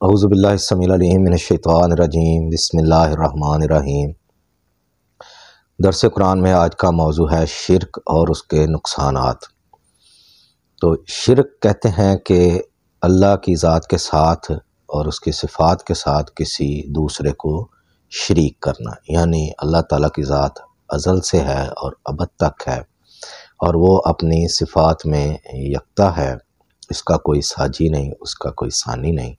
اعوذ باللہ السمیع العلیم من الشیطان الرجیم بسم اللہ الرحمن الرحیم۔ درس قرآن میں آج کا موضوع ہے شرک اور اس کے نقصانات۔ تو شرک کہتے ہیں کہ اللہ کی ذات کے ساتھ اور اس کی صفات کے ساتھ کسی دوسرے کو شریک کرنا، یعنی اللہ تعالیٰ کی ذات ازل سے ہے اور ابد تک ہے اور وہ اپنی صفات میں یکتا ہے، اس کا کوئی ساجی نہیں، اس کا کوئی ثانی نہیں۔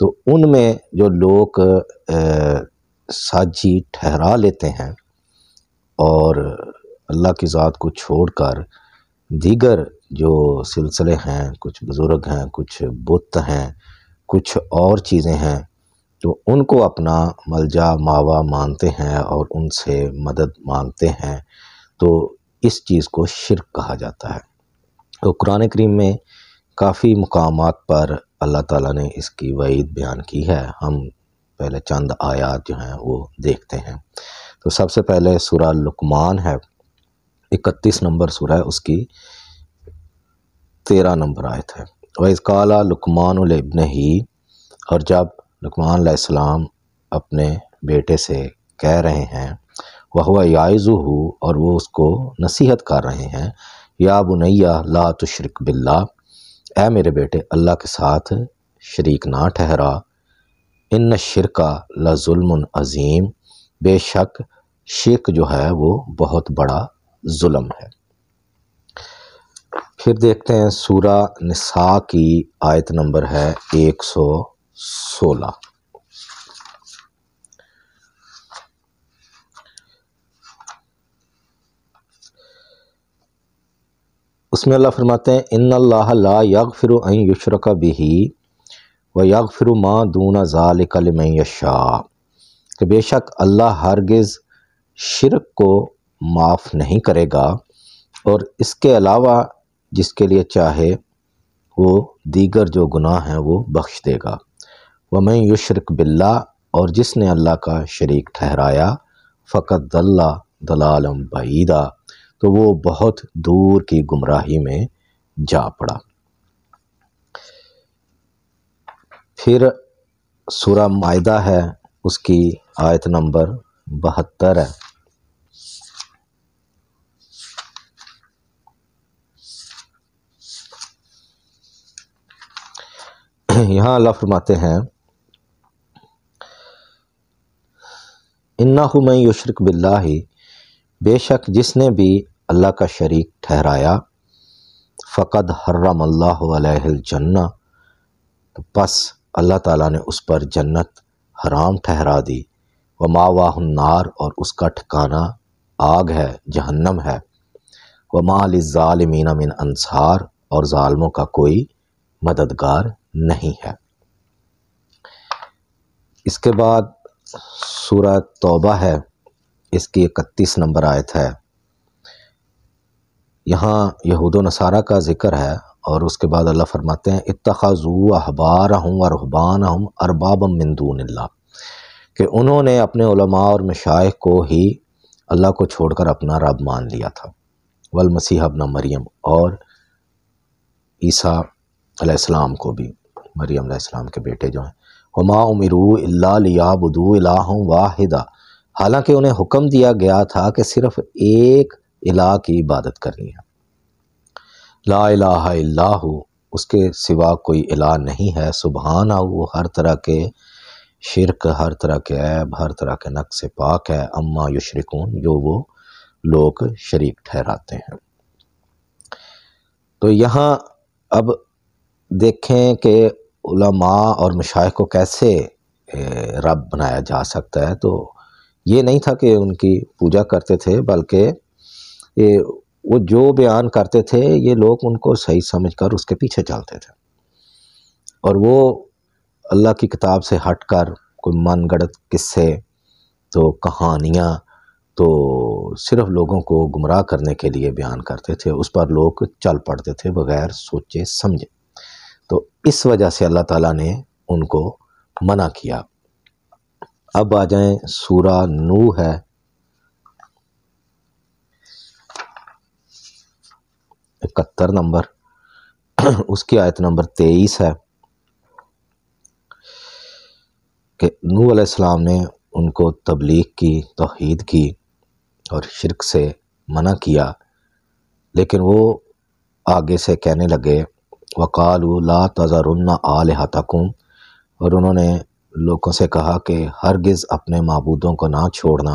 تو ان میں جو لوگ ساجی ٹھہرا لیتے ہیں اور اللہ کی ذات کو چھوڑ کر دیگر جو سلسلے ہیں، کچھ بزرگ ہیں، کچھ بت ہیں، کچھ اور چیزیں ہیں، تو ان کو اپنا ملجا ماوا مانتے ہیں اور ان سے مدد مانگتے ہیں، تو اس چیز کو شرک کہا جاتا ہے۔ تو قرآن کریم میں کافی مقامات پر اللہ تعالیٰ نے اس کی وعید بیان کی ہے۔ ہم پہلے چند آیات جو ہیں وہ دیکھتے ہیں۔ تو سب سے پہلے سورہ لقمان ہے، 31 نمبر سورہ ہے، اس کی 13 نمبر آیت ہے۔ وَإِذْ قَالَ لُقْمَانُ لِابْنِهِ، اور جب لقمان علیہ السلام اپنے بیٹے سے کہہ رہے ہیں، وَهُوَ يَعِظُهُ، اور وہ اس کو نصیحت کر رہے ہیں، یا بنیّ لا تشرک باللہ، اے میرے بیٹے اللہ کے ساتھ شریک نہ ٹھہرا، ان الشرک لظلم عظیم، بے شک شرک جو ہے وہ بہت بڑا ظلم ہے۔ پھر دیکھتے ہیں سورہ نساء کی آیت نمبر ہے 116۔ اس میں اللہ فرماتے ہیں، ان اللہ لا یغفر ان یشرک بہ ویغفر ما دون ذلک لمن یشاء، کہ بے شک اللہ ہرگز شرک کو معاف نہیں کرے گا اور اس کے علاوہ جس کے لیے چاہے وہ دیگر جو گناہ ہیں وہ بخش دے گا۔ ومن یشرک باللہ، اور جس نے اللہ کا شریک ٹھہرایا، فقد ضل ضلالا بعیدا، تو وہ بہت دور کی گمراہی میں جا پڑا۔ پھر سورہ مائدہ ہے، اس کی آیت نمبر 72 ہے۔ یہاں اللہ فرماتے ہیں، انہ من یشرک باللہ، بے شک جس نے بھی اللہ کا شریک ٹھہرایا، فقد حرم اللہ علیہ الجنہ، تو پس اللہ تعالیٰ نے اس پر جنت حرام ٹھہرا دی، ومأواہ النار، اور اس کا ٹھکانہ آگ ہے، جہنم ہے، وما للظالمین من انصار، اور ظالموں کا کوئی مددگار نہیں ہے۔ اس کے بعد سورہ توبہ ہے، اس کی 31 نمبر آیت ہے۔ یہاں یہود و نصارہ کا ذکر ہے، اور اس کے بعد اللہ فرماتے ہیں، اتخذوا احبارہم ورہبانہم اربابا من دون اللہ، کہ انہوں نے اپنے علماء اور مشائخ کو ہی اللہ کو چھوڑ کر اپنا رب مان لیا تھا، والمسیح ابن مریم، اور عیسیٰ علیہ السلام کو بھی، مریم علیہ السلام کے بیٹے جو ہیں، وما امروا الا لیعبدوا الہا واحدا، حالانکہ انہیں حکم دیا گیا تھا کہ صرف ایک الہ کی عبادت کرنی ہے، لا الہ الا ہو، اس کے سوا کوئی الہ نہیں ہے، سبحانہ، وہ ہر طرح کے شرک، ہر طرح کے عیب، ہر طرح کے نقص سے پاک ہے، اما یشرکون، جو وہ لوگ شریک ٹھہراتے ہیں۔ تو یہاں اب دیکھیں کہ علماء اور مشائخ کو کیسے رب بنایا جا سکتا ہے۔ تو یہ نہیں تھا کہ ان کی پوجا کرتے تھے، بلکہ وہ جو بیان کرتے تھے یہ لوگ ان کو صحیح سمجھ کر اس کے پیچھے چلتے تھے، اور وہ اللہ کی کتاب سے ہٹ کر کوئی من گڑت قصے، تو کہانیاں، تو صرف لوگوں کو گمراہ کرنے کے لیے بیان کرتے تھے، اس پر لوگ چل پڑتے تھے بغیر سوچے سمجھے۔ تو اس وجہ سے اللہ تعالیٰ نے ان کو منع کیا۔ اب آ جائیں سورہ نوح ہے، اکہتر نمبر، اس کی آیت نمبر 23 ہے۔ کہ نوح علیہ السلام نے ان کو تبلیغ کی، توحید کی اور شرک سے منع کیا، لیکن وہ آگے سے کہنے لگے وَقَالُوا لَا تَذَرُنَّ آلِهَتَكُمْ، اور انہوں نے لوگوں سے کہا کہ ہرگز اپنے معبودوں کو نہ چھوڑنا،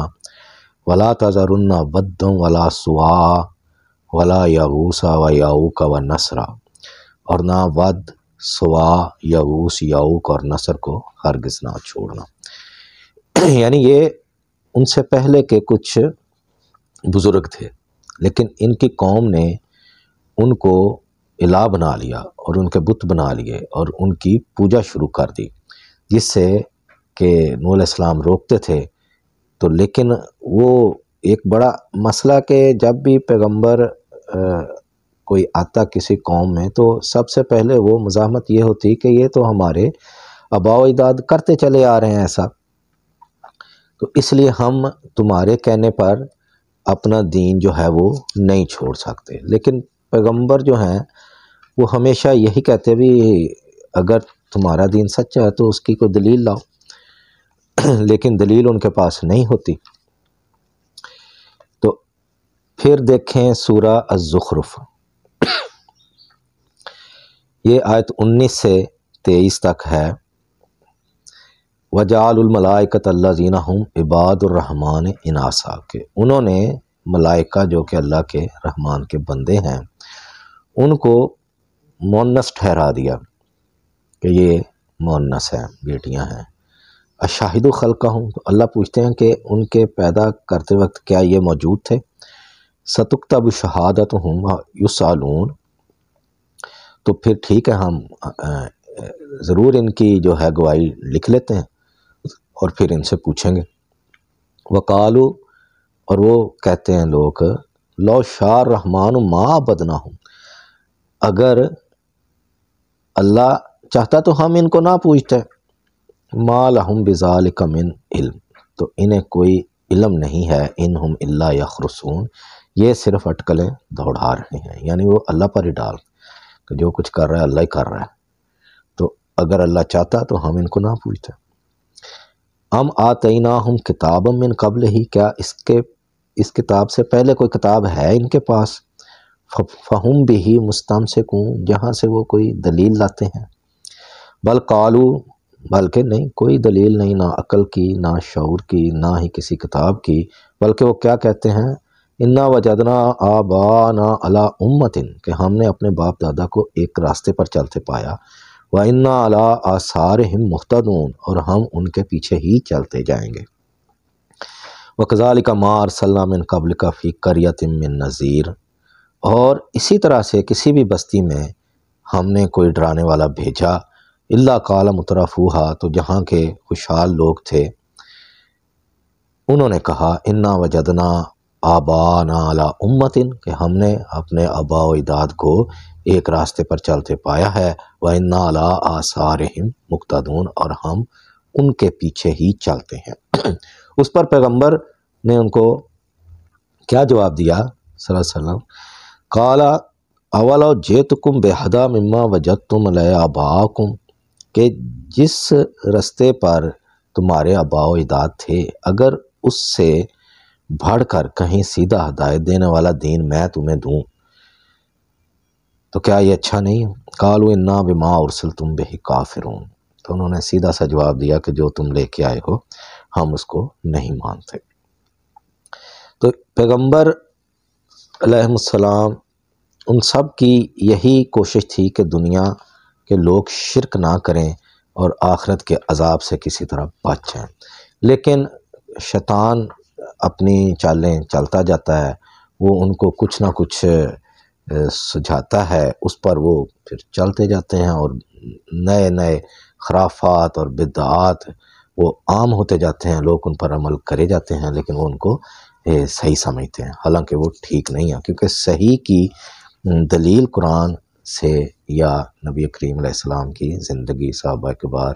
وَلَا تَذَرُنَّ وَدًّا وَلَا سُوَاعًا وَلَا یغوث وَیعوق وَنَسْرًا، اور نہ ود، سوا، یغوث، یعوق اور نصر کو ہرگز نہ چھوڑنا۔ یعنی یہ ان سے پہلے کے کچھ بزرگ تھے، لیکن ان کی قوم نے ان کو الہ بنا لیا اور ان کے بت بنا لیے اور ان کی پوجا شروع کر دی، جس سے کہ نوح علیہ السلام روکتے تھے۔ تو لیکن وہ ایک بڑا مسئلہ کہ جب بھی پیغمبر کوئی آتا کسی قوم میں تو سب سے پہلے وہ مزاحمت یہ ہوتی کہ یہ تو ہمارے آباء و اجداد کرتے چلے آ رہے ہیں ایسا، تو اس لیے ہم تمہارے کہنے پر اپنا دین جو ہے وہ نہیں چھوڑ سکتے۔ لیکن پیغمبر جو ہیں وہ ہمیشہ یہی کہتے بھی اگر تمہارا دین سچا ہے تو اس کی کوئی دلیل لاؤ، لیکن دلیل ان کے پاس نہیں ہوتی۔ تو پھر دیکھیں سورہ الزخرف، یہ آیت 19 سے 23 تک ہے۔ وَجَعَلُوا الْمَلَائِكَةَ الَّذِينَ هُمْ عِبَادُ الرَّحْمَنِ إِنَاثًا، کہ انہوں نے ملائکہ جو کہ اللہ کے رحمان کے بندے ہیں ان کو مؤنث ٹھہرا دیا کہ یہ مؤنث ہیں، بیٹیاں ہیں۔ اشاہدوا خلقہم، تو اللہ پوچھتے ہیں کہ ان کے پیدا کرتے وقت کیا یہ موجود تھے؟ ستکتب شہادتہم یسألون، تو پھر ٹھیک ہے ہم ضرور ان کی جو ہے گواہی لکھ لیتے ہیں اور پھر ان سے پوچھیں گے۔ وقالو، اور وہ کہتے ہیں لوگ لو شاء الرحمن ما عبدناہم، اگر اللہ چاہتا تو ہم ان کو نہ پوچھتے۔ ما لہم بذالک من علم، تو انہیں کوئی علم نہیں ہے، انہم الا یخرصون، یہ صرف اٹکلیں دوڑا رہے ہیں، یعنی وہ اللہ پر ہی ڈال کہ جو کچھ کر رہا ہے اللہ ہی کر رہا ہے، تو اگر اللہ چاہتا تو ہم ان کو نہ پوچھتے۔ ام آتیناہم کتابا من قبل ہی، کیا اس کتاب سے پہلے کوئی کتاب ہے ان کے پاس؟ فہم بہ مستمسکون، جہاں سے وہ کوئی دلیل لاتے ہیں۔ بل قالو، بلکہ نہیں، کوئی دلیل نہیں، نہ عقل کی، نہ شعور کی، نہ ہی کسی کتاب کی، بلکہ وہ کیا کہتے ہیں انا وجدنا آباءنا علی امۃ، کہ ہم نے اپنے باپ دادا کو ایک راستے پر چلتے پایا، وَإِنَّا عَلَىٰ آثَارِهِمْ مُهْتَدُونَ، اور ہم ان کے پیچھے ہی چلتے جائیں گے۔ وَكَذَلِكَ مَا أَرْسَلْنَا مِن قَبْلِكَ فِي قَرْيَةٍ مِّن نَذِيرٍ، اور اسی طرح سے کسی بھی بستی میں ہم نے کوئی ڈرانے والا بھیجا، الا قال مترفوها، تو جہاں کے خوشحال لوگ تھے انہوں نے کہا انا وجدنا آباءنا علی امۃ، کہ ہم نے اپنے آباء و اجداد کو ایک راستے پر چلتے پایا ہے، وَإِنَّا عَلَىٰ آثَارِهِمْ مُقْتَدُونَ، اور ہم ان کے پیچھے ہی چلتے ہیں۔ اس پر پیغمبر نے ان کو کیا جواب دیا صلی اللہ علیہ وسلم؟ قَالَ أَوَلَوْ جِئْتُكُمْ بِأَحْدَىٰ مِمَّا وَجَدتُّمْ عَلَيْهِ آبَاءَكُمْ، کہ جس رستے پر تمہارے آباء و اجداد تھے اگر اس سے بڑھ کر کہیں سیدھا ہدایت دینے والا دین میں تمہیں دوں تو کیا یہ اچھا نہیں؟ قالوا انا بما ارسلتم بہ کافرون، تو انہوں نے سیدھا سا جواب دیا کہ جو تم لے کے آئے ہو ہم اس کو نہیں مانتے۔ تو پیغمبر علیہ السلام ان سب کی یہی کوشش تھی کہ دنیا کے لوگ شرک نہ کریں اور آخرت کے عذاب سے کسی طرح بچ جائیں، لیکن شیطان اپنی چالیں چلتا جاتا ہے، وہ ان کو کچھ نہ کچھ سجھاتا ہے، اس پر وہ پھر چلتے جاتے ہیں اور نئے نئے خرافات اور بدعات وہ عام ہوتے جاتے ہیں، لوگ ان پر عمل کرے جاتے ہیں، لیکن وہ ان کو صحیح سمجھتے ہیں، حالانکہ وہ ٹھیک نہیں ہے، کیونکہ صحیح کی دلیل قرآن سے یا نبی کریم علیہ السلام کی زندگی، صحابہ کبار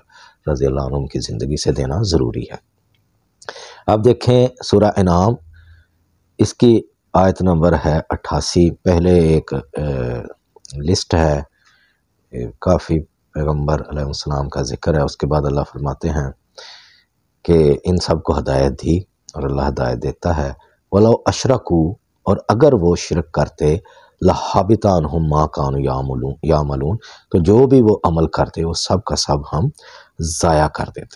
رضی اللہ عنہم کی زندگی سے دینا ضروری ہے۔ اب دیکھیں سورہ انعام، اس کی آیت نمبر ہے 88۔ پہلے ایک لسٹ ہے، کافی پیغمبر علیہ السلام کا ذکر ہے، اس کے بعد اللہ فرماتے ہیں کہ ان سب کو ہدایت دی اور اللہ ہدایت دیتا ہے۔ وَلَوْ أَشْرَكُوا، اور اگر وہ شرک کرتے، لَحَبِطَ عَنْهُمْ مَا كَانُوا يَعْمَلُونَ، تو جو بھی وہ عمل کرتے وہ سب کا سب ہم ضائع کر دیتے،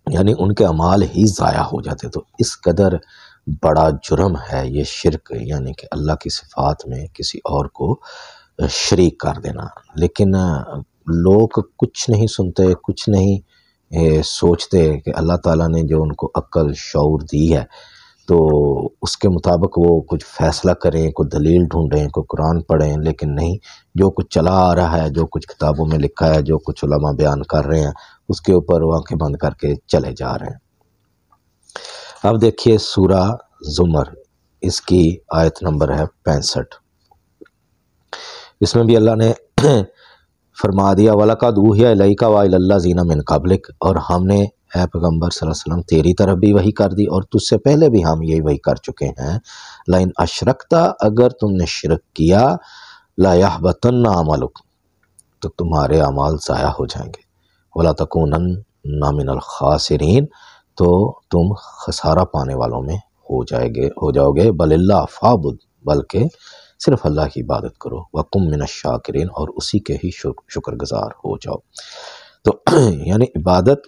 یعنی ان کے اعمال ہی ضائع ہو جاتے۔ تو اس قدر بڑا جرم ہے یہ شرک، یعنی کہ اللہ کی صفات میں کسی اور کو شریک کر دینا۔ لیکن لوگ کچھ نہیں سنتے، کچھ نہیں سوچتے کہ اللہ تعالیٰ نے جو ان کو عقل شعور دی ہے تو اس کے مطابق وہ کچھ فیصلہ کریں، کوئی دلیل ڈھونڈیں، کوئی قرآن پڑھیں، لیکن نہیں، جو کچھ چلا آ رہا ہے، جو کچھ کتابوں میں لکھا ہے، جو کچھ علماء بیان کر رہے ہیں، اس کے اوپر وہ آنکھیں بند کر کے چلے جا رہے ہیں۔ اب دیکھیے سورہ زمر، اس کی آیت نمبر ہے 65۔ اس میں بھی اللہ نے فرما دیا وَلَقَدْ أُوحِيَ إِلَيْكَ وَإِلَى الَّذِينَ مِن قَبْلِكَ، اور ہم نے اے پیغمبر صلی اللہ علیہ وسلم تیری طرف بھی وحی کر دی اور تجھ سے پہلے بھی ہم یہی وحی کر چکے ہیں، لَإِنْ أَشْرَكْتَ، اگر تم نے شرک کیا، لَيَحْبَطَنَّ عَمَلُكَ، تو تمہارے اعمال ضائع ہو جائیں گے، وَلَا تَكُونَنَّ مِنَ الْخَاسِرِينَ، تو تم خسارہ پانے والوں میں ہو جاؤ گے، بَلِ اللَّهَ فَاعْبُدْ، بلکہ صرف اللہ کی عبادت کرو، وَقُم مِّنَ الشَّاكِرِينَ، اور اسی کے ہی شکر گزار ہو جاؤ۔ تو یعنی عبادت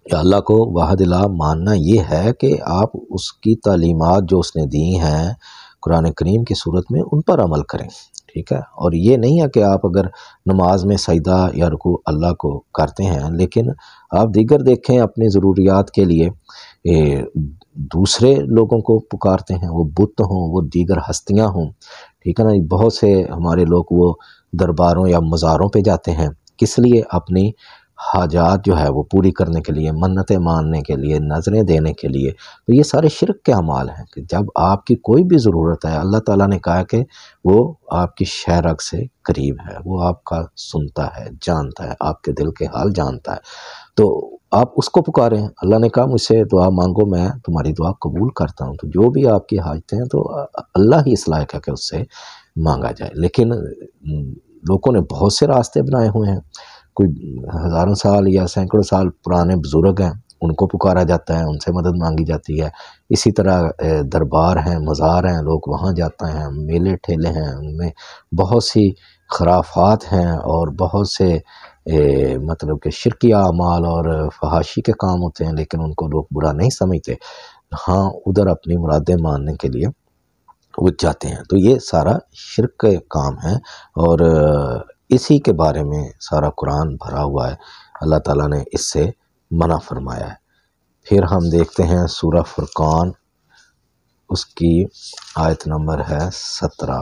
یا اللہ کو واحد الہ ماننا یہ ہے کہ آپ اس کی تعلیمات جو اس نے دی ہیں قرآن کریم کی صورت میں ان پر عمل کریں، ٹھیک ہے، اور یہ نہیں ہے کہ آپ اگر نماز میں سجدہ یا رکوع اللہ کو کرتے ہیں لیکن آپ دیگر دیکھیں اپنی ضروریات کے لیے دوسرے لوگوں کو پکارتے ہیں، وہ بت ہوں، وہ دیگر ہستیاں ہوں، ٹھیک ہے نا۔ بہت سے ہمارے لوگ وہ درباروں یا مزاروں پہ جاتے ہیں، کس لیے؟ اپنی حاجات جو ہے وہ پوری کرنے کے لیے، منتیں ماننے کے لیے، نظریں دینے کے لیے۔ تو یہ سارے شرک کے اعمال ہیں کہ جب آپ کی کوئی بھی ضرورت ہے، اللہ تعالیٰ نے کہا کہ وہ آپ کی شہ رگ سے قریب ہے، وہ آپ کا سنتا ہے، جانتا ہے، آپ کے دل کے حال جانتا ہے، تو آپ اس کو پکاریں۔ اللہ نے کہا مجھ سے دعا مانگو، میں تمہاری دعا قبول کرتا ہوں۔ تو جو بھی آپ کی حاجتیں ہیں تو اللہ ہی اس لائق ہے کہ اس سے مانگا جائے۔ لیکن لوگوں نے بہت سے راستے بنائے ہوئے ہیں، کوئی ہزاروں سال یا سینکڑوں سال پرانے بزرگ ہیں، ان کو پکارا جاتا ہے، ان سے مدد مانگی جاتی ہے۔ اسی طرح دربار ہیں، مزار ہیں، لوگ وہاں جاتے ہیں، میلے ٹھیلے ہیں، ان میں بہت سی خرافات ہیں اور بہت سے مطلب کہ شرکیہ اعمال اور فحاشی کے کام ہوتے ہیں، لیکن ان کو لوگ برا نہیں سمجھتے، ہاں ادھر اپنی مرادیں ماننے کے لیے وہ جاتے ہیں۔ تو یہ سارا شرک کے کام ہے اور اسی کے بارے میں سارا قرآن بھرا ہوا ہے، اللہ تعالیٰ نے اس سے منع فرمایا ہے۔ پھر ہم دیکھتے ہیں سورہ فرقان، اس کی آیت نمبر ہے 17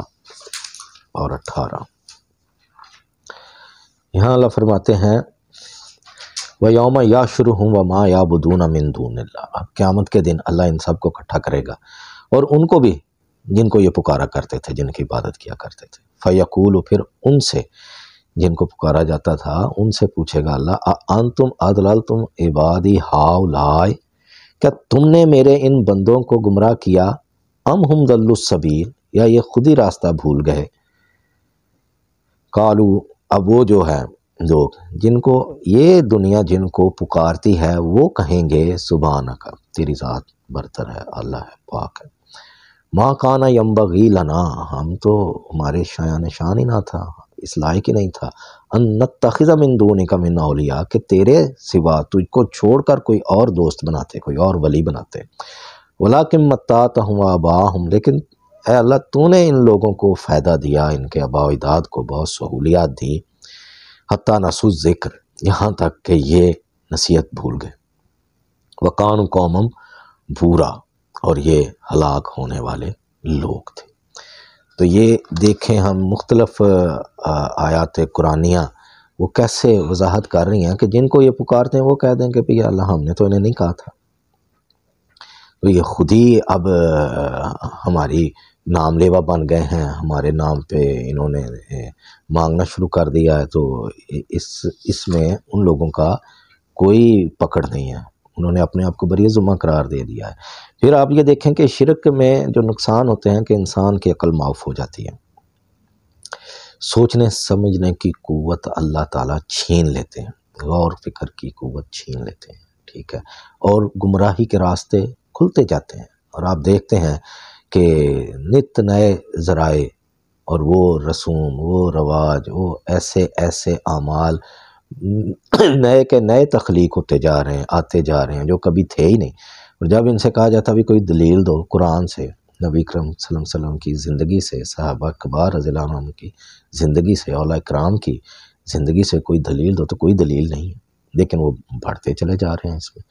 اور 18۔ یہاں اللہ فرماتے ہیں وَيَوْمَ يَحْشُرُهُمْ وَمَا يَعْبُدُونَ مِن دُونِ اللَّهِ، اب قیامت کے دن اللہ ان سب کو اکٹھا کرے گا اور ان کو بھی جن کو یہ پکارا کرتے تھے، جن کی عبادت کیا کرتے تھے، فَيَقُولُ، پھر ان سے جن کو پکارا جاتا تھا ان سے پوچھے گا اللہ أَأَنْتُمْ أَضْلَلْتُمْ عِبَادِي هَؤُلَاءِ، کیا تم نے میرے ان بندوں کو گمراہ کیا، أَمْ هُمْ ضَلُّوا السَّبِيلَ، یا یہ خود ہی راستہ بھول گئے، قالوا، اب وہ جو ہے لوگ جن کو یہ دنیا جن کو پکارتی ہے وہ کہیں گے سبحانک، تیری ذات برتر ہے، اللہ ہے، پاک ہے، ما کان ینبغی لنا، ہم تو ہمارے شایان شان ہی نہ تھا، اس لائق ہی نہیں تھا، ان نتخذ من دونک من اولیاء، کہ تیرے سوا تجھ کو چھوڑ کر کوئی اور دوست بناتے، کوئی اور ولی بناتے، ولکن متعتہم وآباءہم، لیکن اے اللہ تو نے ان لوگوں کو فائدہ دیا، ان کے آباء و اجداد کو بہت سہولیات دی، حتی نسوا الذکر، یہاں تک کہ یہ نصیحت بھول گئے، وکانوا قوما بورا، اور یہ ہلاک ہونے والے لوگ تھے۔ تو یہ دیکھیں ہم مختلف آیات قرآنیہ وہ کیسے وضاحت کر رہی ہیں کہ جن کو یہ پکارتے ہیں وہ کہہ دیں کہ بھئی اللہ ہم نے تو انہیں نہیں کہا تھا، تو یہ خود ہی اب ہماری نام لیوا بن گئے ہیں، ہمارے نام پہ انہوں نے مانگنا شروع کر دیا ہے، تو اس میں ان لوگوں کا کوئی پکڑ نہیں ہے، انہوں نے اپنے آپ کو بری ذمہ قرار دے دیا ہے۔ پھر آپ یہ دیکھیں کہ شرک میں جو نقصان ہوتے ہیں کہ انسان کی عقل معاف ہو جاتی ہے، سوچنے سمجھنے کی قوت اللہ تعالیٰ چھین لیتے ہیں، غور فکر کی قوت چھین لیتے ہیں، ٹھیک ہے، اور گمراہی کے راستے کھلتے جاتے ہیں، اور آپ دیکھتے ہیں کہ نت نئے ذرائع اور وہ رسوم، وہ رواج، وہ ایسے ایسے اعمال نئے کے نئے تخلیق ہوتے جا رہے ہیں، آتے جا رہے ہیں، جو کبھی تھے ہی نہیں۔ اور جب ان سے کہا جاتا بھی کوئی دلیل دو قرآن سے، نبی کرم صلی اللہ علیہ وسلم کی زندگی سے، صحابہ کبار رضی اللہ عنہم کی زندگی سے، اولیاء کرام کی زندگی سے کوئی دلیل دو، تو کوئی دلیل نہیں ہے، لیکن وہ بڑھتے چلے جا رہے ہیں اس میں۔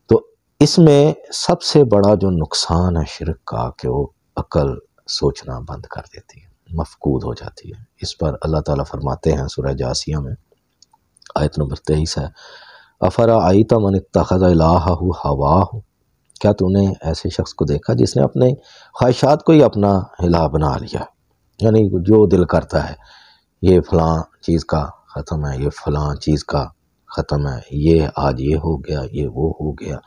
تو اس میں سب سے بڑا جو نقصان ہے شرک کا کہ وہ عقل سوچنا بند کر دیتی ہے، مفقود ہو جاتی ہے۔ اس پر اللہ تعالیٰ فرماتے ہیں سورہ جاسیہ میں، آیت نمبر 23 ہے، افرأیت من اتخذ الہہ ہواہ، کیا تو نے ایسے شخص کو دیکھا جس نے اپنے خواہشات کو ہی اپنا الہ بنا لیا، یعنی جو دل کرتا ہے یہ فلاں چیز کا ختم ہے، یہ فلاں چیز کا ختم ہے، یہ آج یہ ہو گیا، یہ وہ ہو گیا،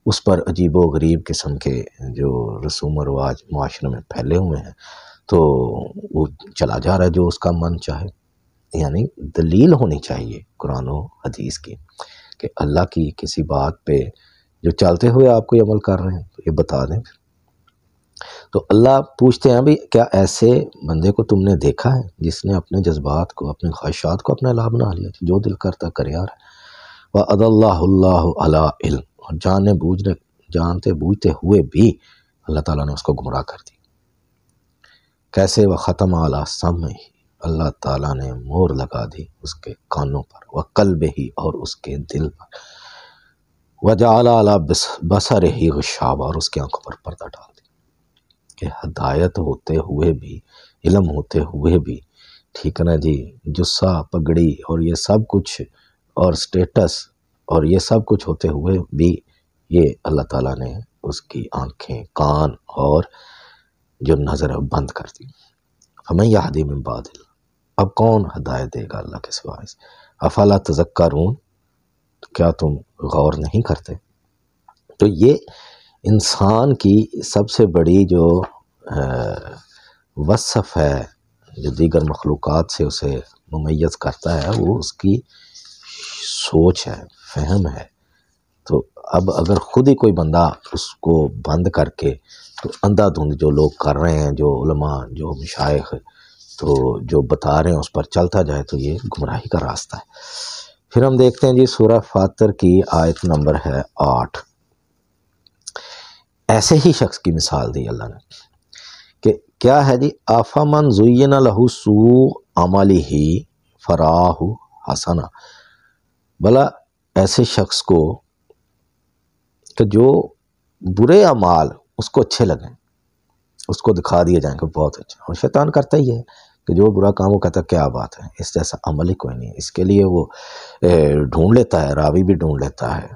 اس پر عجیب و غریب قسم کے جو رسوم و رواج معاشرے میں پھیلے ہوئے ہیں، تو وہ چلا جا رہا ہے جو اس کا من چاہے۔ یعنی دلیل ہونی چاہیے قرآن و حدیث کی کہ اللہ کی کسی بات پہ جو چلتے ہوئے آپ کوئی عمل کر رہے ہیں تو یہ بتا دیں۔ تو اللہ پوچھتے ہیں بھی کیا ایسے بندے کو تم نے دیکھا ہے جس نے اپنے جذبات کو، اپنے خواہشات کو اپنا الہ بنا لیا، جو دل کرتا کر یار۔ وَأَضَلَّهُ اللَّهُ عَلَىٰ عِلْمٍ، اور جانتے بوجھتے ہوئے بھی اللہ تعالیٰ نے اس کو گمراہ کر دی۔ کیسے؟ وَخَتَمَ عَلَىٰ سَمْعِهِ، اللہ تعالیٰ نے مہر لگا دی اس کے کانوں پر، وَقَلْبِهِ، اور اس کے دل پر، وَجَعَلَ عَلَىٰ بَصَرِهِ غِشَاوَةً، اور اس کی آنکھوں پر پردہ ڈال دی۔ کہ ہدایت ہوتے ہوئے بھی، علم ہوتے ہوئے بھی، ٹھیک ہے نا جی، جسہ پگڑی اور یہ سب کچھ اور سٹیٹس اور یہ سب کچھ ہوتے ہوئے بھی یہ اللہ تعالیٰ نے اس کی آنکھیں، کان اور جو نظر ہے بند کر دی۔ فَمَن يَهْدِ مِن بَعْدِ اللَّهِ، اب کون ہدایت دے گا اللہ کے سوا؟ افلا تذکرون، تو کیا تم غور نہیں کرتے؟ تو یہ انسان کی سب سے بڑی جو وصف ہے جو دیگر مخلوقات سے اسے ممیز کرتا ہے، وہ اس کی سوچ ہے، فہم ہے۔ تو اب اگر خود ہی کوئی بندہ اس کو بند کر کے تو اندھا دھند جو لوگ کر رہے ہیں، جو علماء، جو مشائخ تو جو بتا رہے ہیں اس پر چلتا جائے تو یہ گمراہی کا راستہ ہے۔ پھر ہم دیکھتے ہیں جی سورہ فاطر کی آیت نمبر ہے 8۔ ایسے ہی شخص کی مثال دی اللہ نے کہ کیا ہے جی، آفامن زین لہ سوء عملہ فراہ حسنا، بھلا ایسے شخص کو کہ جو برے اعمال اس کو اچھے لگیں، اس کو دکھا دیے جائیں کہ بہت اچھا، اور شیطان کرتا ہی ہے کہ جو برا کام وہ کہتا ہے کیا بات ہے، اس جیسا عمل ہی کوئی نہیں ہے۔ اس کے لیے وہ ڈھونڈ لیتا ہے، راوی بھی ڈھونڈ لیتا ہے،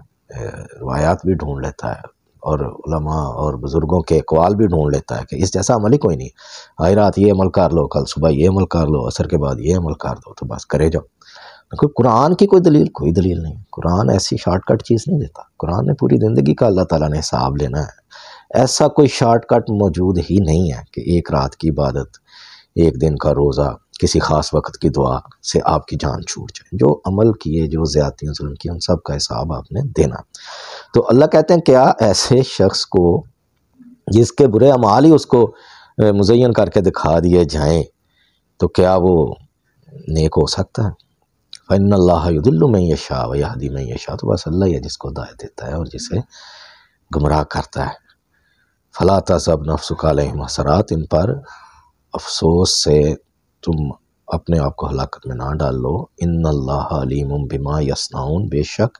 روایات بھی ڈھونڈ لیتا ہے، اور علماء اور بزرگوں کے اقوال بھی ڈھونڈ لیتا ہے کہ اس جیسا عمل ہی کوئی نہیں، آئی رات یہ عمل کر لو، کل صبح یہ عمل کر لو، عصر کے بعد یہ عمل کر دو، تو بس کرے جاؤ۔ قرآن کی کوئی دلیل نہیں، قرآن ایسی شارٹ کٹ چیز نہیں دیتا۔ قرآن نے پوری زندگی کا اللہ تعالیٰ نے حساب لینا ہے، ایسا کوئی شارٹ کٹ موجود ہی نہیں ہے کہ ایک رات کی عبادت، ایک دن کا روزہ، کسی خاص وقت کی دعا سے آپ کی جان چھوٹ جائے۔ جو عمل کیے، جو زیادتیاں ظلم کیے، ان سب کا حساب آپ نے دینا۔ تو اللہ کہتے ہیں کیا ایسے شخص کو جس کے برے اعمال ہی اس کو مزین کر کے دکھا دیے جائیں تو کیا وہ نیک ہو سکتا ہے؟ فَإِنَّ اللَّهَ يُضِلُّ مَن يَشَاءُ وَيَهْدِي مَن يَشَاءُ، تو بس اللہ ہی ہے جس کو ہدایت دیتا ہے اور جسے گمراہ کرتا ہے۔ فَلَا تَحْزَنْ نَفْسُكَ عَلَيْهِمْ حَسَرَاتٍ، ان پر افسوس سے تم اپنے آپ کو ہلاکت میں نہ ڈال لو۔ إِنَّ اللَّهَ عَلِيمٌ بِمَا يَصْنَعُونَ، بے شک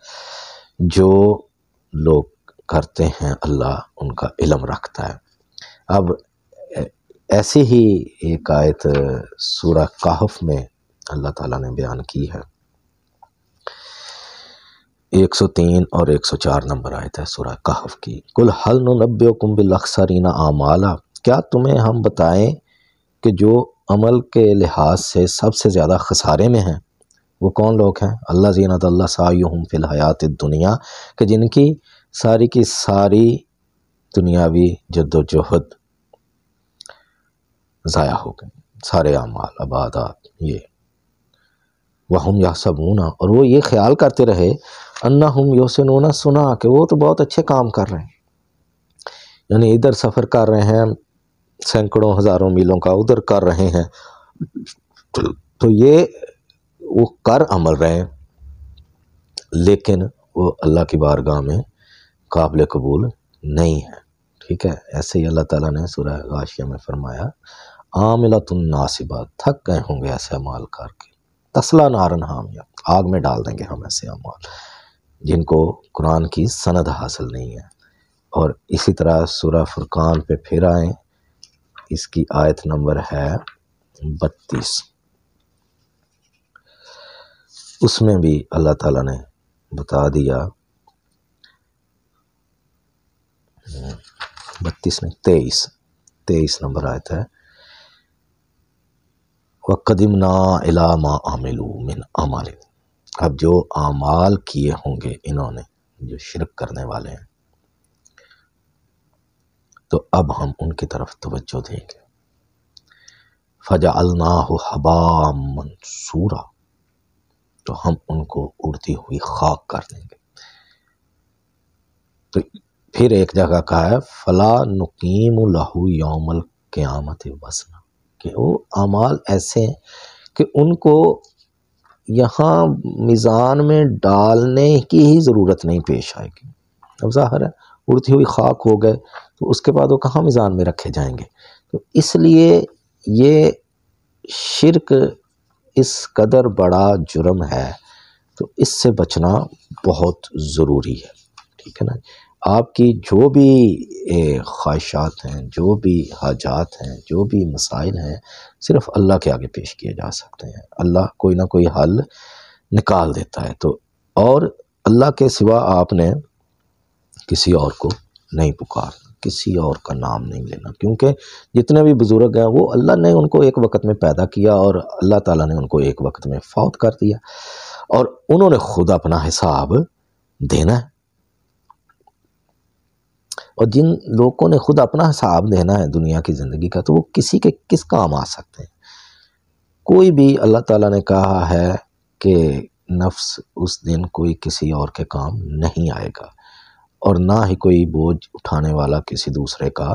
جو لوگ کرتے ہیں اللہ ان کا علم رکھتا ہے۔ اب ایسی ہی ایک آیت سورہ کہف میں اللہ تعالیٰ نے بیان کی ہے، 103 اور 104 نمبر آیت ہے سورہ کہف کی۔ قُلْ هَلْ نُنَبِّئُكُم بِالْأَخْسَرِينَ أَعْمَالًا، کیا تمہیں ہم بتائیں کہ جو عمل کے لحاظ سے سب سے زیادہ خسارے میں ہیں وہ کون لوگ ہیں؟ الَّذِينَ ضَلَّ سَعْيُهُمْ فِي الْحَيَاةِ الدُّنْيَا، کہ جن کی ساری کی ساری دنیاوی جد و جہد ضائع ہو گئی، سارے اعمال، عبادات، یہ وَهُمْ يَحْسَبُونَ، اور وہ یہ خیال کرتے رہے انہم یحسنون سنا کہ وہ تو بہت اچھے کام کر رہے ہیں، یعنی ادھر سفر کر رہے ہیں سینکڑوں ہزاروں میلوں کا، ادھر کر رہے ہیں، تو یہ وہ کر عمل رہے ہیں لیکن وہ اللہ کی بارگاہ میں قابل قبول نہیں ہے، ٹھیک ہے۔ ایسے ہی اللہ تعالیٰ نے سورہ غاشیہ میں فرمایا عاملۃ ناصبہ، تھک گئے ہوں گے ایسے اعمال کر کے، تصلا نارن حامیہ، آگ میں ڈال دیں گے ہم ایسے اعمال جن کو قرآن کی سند حاصل نہیں ہے۔ اور اسی طرح سورہ فرقان پہ پھر آئیں، اس کی آیت نمبر ہے 32، اس میں بھی اللہ تعالیٰ نے بتا دیا، 32 نہیں 23 نمبر آیت ہے، وَقَدِمْنَا إِلَىٰ مَا عَمِلُوا مِنْ عَمَلٍ، اب جو اعمال کیے ہوں گے انہوں نے، جو شرک کرنے والے ہیں، تو اب ہم ان کی طرف توجہ دیں گے، فَجَعَلْنَاهُ هَبَاءً مَنْثُورًا، تو ہم ان کو اڑتی ہوئی خاک کر دیں گے۔ تو پھر ایک جگہ کہا ہے فَلَا نُقِيمُ لَهُ يَوْمَ الْقِيَامَةِ وَزْنًا، کہ وہ اعمال ایسے ہیں کہ ان کو یہاں میزان میں ڈالنے کی ہی ضرورت نہیں پیش آئے گی۔ اب ظاہر ہے اڑتی ہوئی خاک ہو گئے تو اس کے بعد وہ کہاں میزان میں رکھے جائیں گے، تو اس لیے یہ شرک اس قدر بڑا جرم ہے تو اس سے بچنا بہت ضروری ہے، ٹھیک ہے نا۔ آپ کی جو بھی خواہشات ہیں، جو بھی حاجات ہیں، جو بھی مسائل ہیں، صرف اللہ کے آگے پیش کیے جا سکتے ہیں، اللہ کوئی نہ کوئی حل نکال دیتا ہے، تو اور اللہ کے سوا آپ نے کسی اور کو نہیں پکارنا، کسی اور کا نام نہیں لینا، کیونکہ جتنے بھی بزرگ ہیں وہ اللہ نے ان کو ایک وقت میں پیدا کیا اور اللہ تعالیٰ نے ان کو ایک وقت میں فوت کر دیا، اور انہوں نے خود اپنا حساب دینا ہے، اور جن لوگوں نے خود اپنا حساب دینا ہے دنیا کی زندگی کا، تو وہ کسی کے کس کام آ سکتے ہیں؟ کوئی بھی، اللہ تعالیٰ نے کہا ہے کہ نفس اس دن کوئی کسی اور کے کام نہیں آئے گا، اور نہ ہی کوئی بوجھ اٹھانے والا کسی دوسرے کا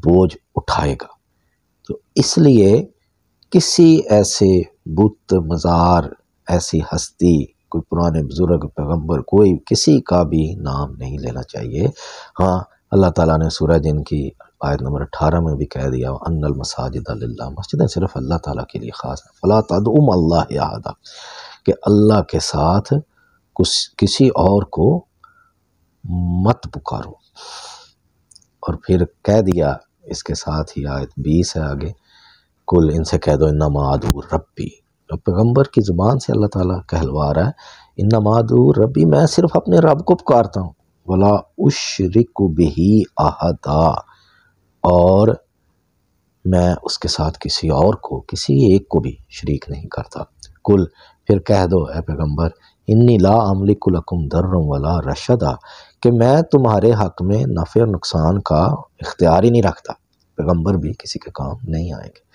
بوجھ اٹھائے گا، تو اس لیے کسی ایسے بت، مزار، ایسی ہستی، کوئی پرانے بزرگ، پیغمبر، کوئی کسی کا بھی نام نہیں لینا چاہیے۔ ہاں اللہ تعالیٰ نے سورہ جن کی آیت نمبر 18 میں بھی کہہ دیا ان المساجد للہ، مسجدیں صرف اللہ تعالیٰ کے لیے خاص ہیں، فلا تدعوا مع اللہ احدا، کہ اللہ کے ساتھ کسی اور کو مت پکارو، اور پھر کہہ دیا اس کے ساتھ ہی آیت 20 ہے آگے، کل ان سے کہہ دو انما ادعو ربی، پیغمبر کی زبان سے اللہ تعالیٰ کہلوا رہا ہے انما ادعو ربی، میں صرف اپنے رب کو پکارتا ہوں، ولا اشرک بہ احدا، اور میں اس کے ساتھ کسی اور کو، کسی ایک کو بھی شریک نہیں کرتا۔ کل پھر کہہ دو اے پیغمبر انی لا املک لکم ضرا ولا رشدا، کہ میں تمہارے حق میں نفع اور نقصان کا اختیار ہی نہیں رکھتا، پیغمبر بھی کسی کے کام نہیں آئیں گے۔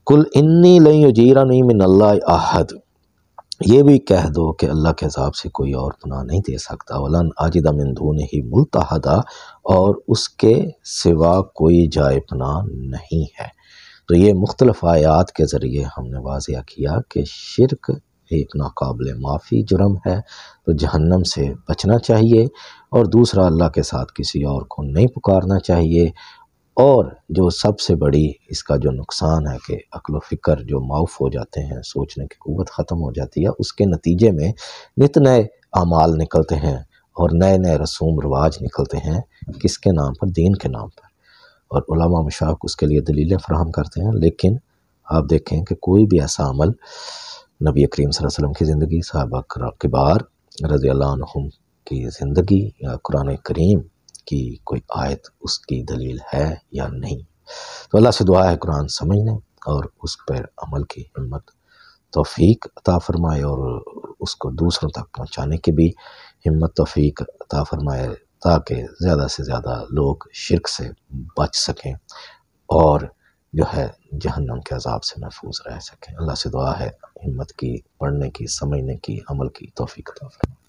کل انی لن یجیرنی من اللہ احد، یہ بھی کہہ دو کہ اللہ کے عذاب سے کوئی اور پناہ نہیں دے سکتا، ولن اجد من دونہ ملتحدا، اور اس کے سوا کوئی جائے پناہ نہیں ہے۔ تو یہ مختلف آیات کے ذریعے ہم نے واضح کیا کہ شرک ایک ناقابل معافی جرم ہے، تو جہنم سے بچنا چاہیے، اور دوسرا اللہ کے ساتھ کسی اور کو نہیں پکارنا چاہیے، اور جو سب سے بڑی اس کا جو نقصان ہے کہ عقل و فکر جو معاف ہو جاتے ہیں، سوچنے کی قوت ختم ہو جاتی ہے، اس کے نتیجے میں نت نئے اعمال نکلتے ہیں اور نئے نئے رسوم رواج نکلتے ہیں، کس کے نام پر؟ دین کے نام پر، اور علماء مشائخ اس کے لیے دلیلیں فراہم کرتے ہیں، لیکن آپ دیکھیں کہ کوئی بھی ایسا عمل نبی کریم صلی اللہ علیہ وسلم کی زندگی، صحابہ کبار رضی اللہ عنہم کی زندگی، یا قرآن کریم کی کوئی آیت اس کی دلیل ہے یا نہیں۔ تو اللہ سے دعا ہے قرآن سمجھنے اور اس پر عمل کی ہمت توفیق عطا فرمائے، اور اس کو دوسروں تک پہنچانے کی بھی ہمت توفیق عطا فرمائے، تاکہ زیادہ سے زیادہ لوگ شرک سے بچ سکیں اور جو ہے جہنم کے عذاب سے محفوظ رہ سکیں۔ اللہ سے دعا ہے ہمت کی، پڑھنے کی، سمجھنے کی، عمل کی توفیق عطا فرمائے۔